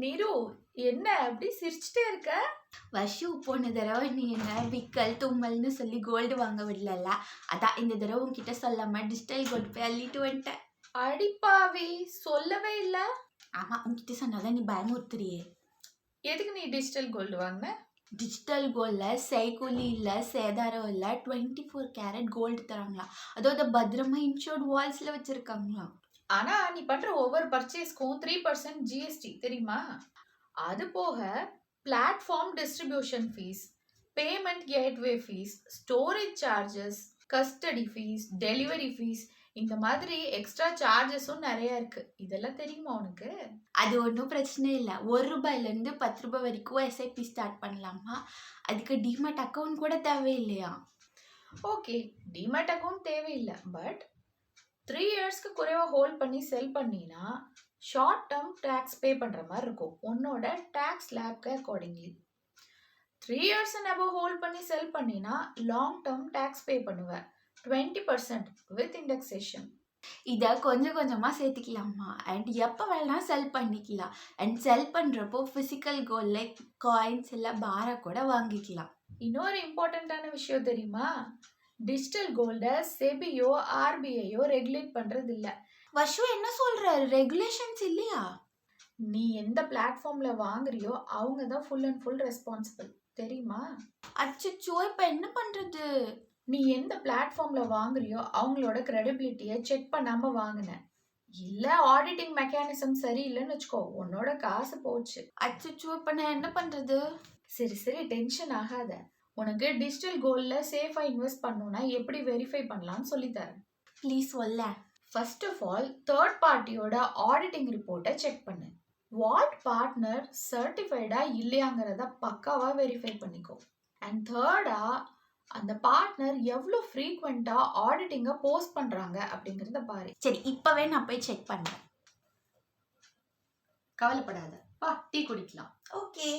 நீரு, என்ன அப்படி சிரிச்சுட்டே இருக்க? வஷு போன தடவை நீ என்ன விக்கல் தும்மல்னு சொல்லி கோல்டு வாங்க விடல, அதான் இந்த தடவை உன்கிட்ட சொல்லாம டிஜிட்டல் கோல்டு போய் அள்ளிட்டு வந்துட்டேன். அடிப்பாவி, சொல்லவே இல்ல. ஆமா, உன்கிட்ட சொன்னாதான் நீ பயமுறுத்துறியே. எதுக்கு நீ டிஜிட்டல் கோல்டு வாங்கின? டிஜிட்டல் கோல்டில் செய்கூலி இல்லை, சேதாரம் இல்லை, 24 கேரட் கோல்டு தராங்களாம். அதோட பத்திரமா இன்ஷோர்ட் வால்ஸில் வச்சுருக்காங்களாம். ஆனா நீ பண்ற ஒவ்வொரு பர்ச்சேஸ்க்கும் 3% ஜிஎஸ்டி தெரியுமா? அது போக platform distribution fees, payment gateway fees, storage charges, custody fees, delivery fees, இந்த மாதிரி எக்ஸ்ட்ரா சார்ஜஸும் நிறைய இருக்கு. இதெல்லாம் தெரியுமா உனக்கு? அது ஒன்றும் பிரச்சனை இல்லை. ₹1 ₹10 வரைக்கும் எஸ்ஐபி ஸ்டார்ட் பண்ணலாமா. அதுக்கு டிமேட் அக்கௌண்ட் கூட தேவையில்லையா? ஓகே, டிமேட் அக்கௌண்ட் தேவையில்லை. பட் 3 இயர்ஸ்க்கு குறைவா ஹோல்ட் பண்ணி செல் பண்ணினா ஷார்ட் டேர்ம் டேக்ஸ் பே பண்ற மாதிரி இருக்கும் உன்னோட டேக்ஸ் ஸ்லாப்க்கு accordingly. 3 years and above hold பண்ணி செல் பண்ணினா லாங் டேர்ம் டேக்ஸ் பே பண்ணுவ 20% வித் இண்டெக்ஸேஷன். இதை கொஞ்சம் கொஞ்சமாக சேர்த்துக்கலாமா. அண்ட் எப்போ வேணா செல் பண்ணிக்கலாம். அண்ட் செல் பண்ணுறப்போ ஃபிசிக்கல் கோல்ட் லைக் காயின்ஸ் இல்லை பாரை கூட வாங்கிக்கலாம். இன்னொரு இம்பார்ட்டண்ட்டான விஷயம் தெரியுமா? டிஜிட்டல் கோல்டை செபியோ ஆர்பிஐயோ ரெகுலேட் பண்றது இல்லை. வஷு என்ன சொல்ற? ரெகுலேஷன்ஸ் இல்லையா? நீ எந்த பிளாட்ஃபார்ம்ல வாங்குறியோ அவங்க தான் ஃபுல் அண்ட் ஃபுல் ரெஸ்பான்சிபிள், தெரியுமா? அச்சோ, இப்போ என்ன பண்றது? நீ எந்த பிளாட்ஃபார்ம்ல வாங்குறியோ அவங்களோட கிரெடிபிலிட்டியை செக் பண்ணாம வாங்கின, இல்ல ஆடிட்டிங் மெக்கானிசம் சரியில்லைன்னு வச்சுக்கோ, உன்னோட காசு போச்சு. அச்சோ, இப்போ நான் என்ன பண்றது? சரி டென்ஷன் ஆகாத. உனக்கு டிஜிட்டல் கோல்ட்ல சேஃபா இன்வெஸ்ட் பண்ணணும்னா எப்படி வெரிஃபை பண்ணலாம்னு சொல்லித்தரேன். ப்ளீஸ் சொல்ல. ஃபர்ஸ்ட் ஆஃப் ஆல் தேர்ட் பார்ட்டியோட ஆடிட்டிங் ரிப்போர்ட்டை செக் பண்ணு. வால்ட் பார்ட்னர் சர்டிஃபைடா இல்லையாங்கிறத பக்காவா வெரிஃபை பண்ணிக்கோ. அண்ட் தேர்டா, அந்த பார்ட்னர் எவ்வளோ ஃப்ரீக்வெண்டா ஆடிட்டிங்கை போஸ்ட் பண்றாங்க அப்படிங்கிறத பாரு. சரி, இப்பவே நான் போய் செக் பண்றேன். கவலைப்படாத, டீ குடிக்கலாம். ஓகே.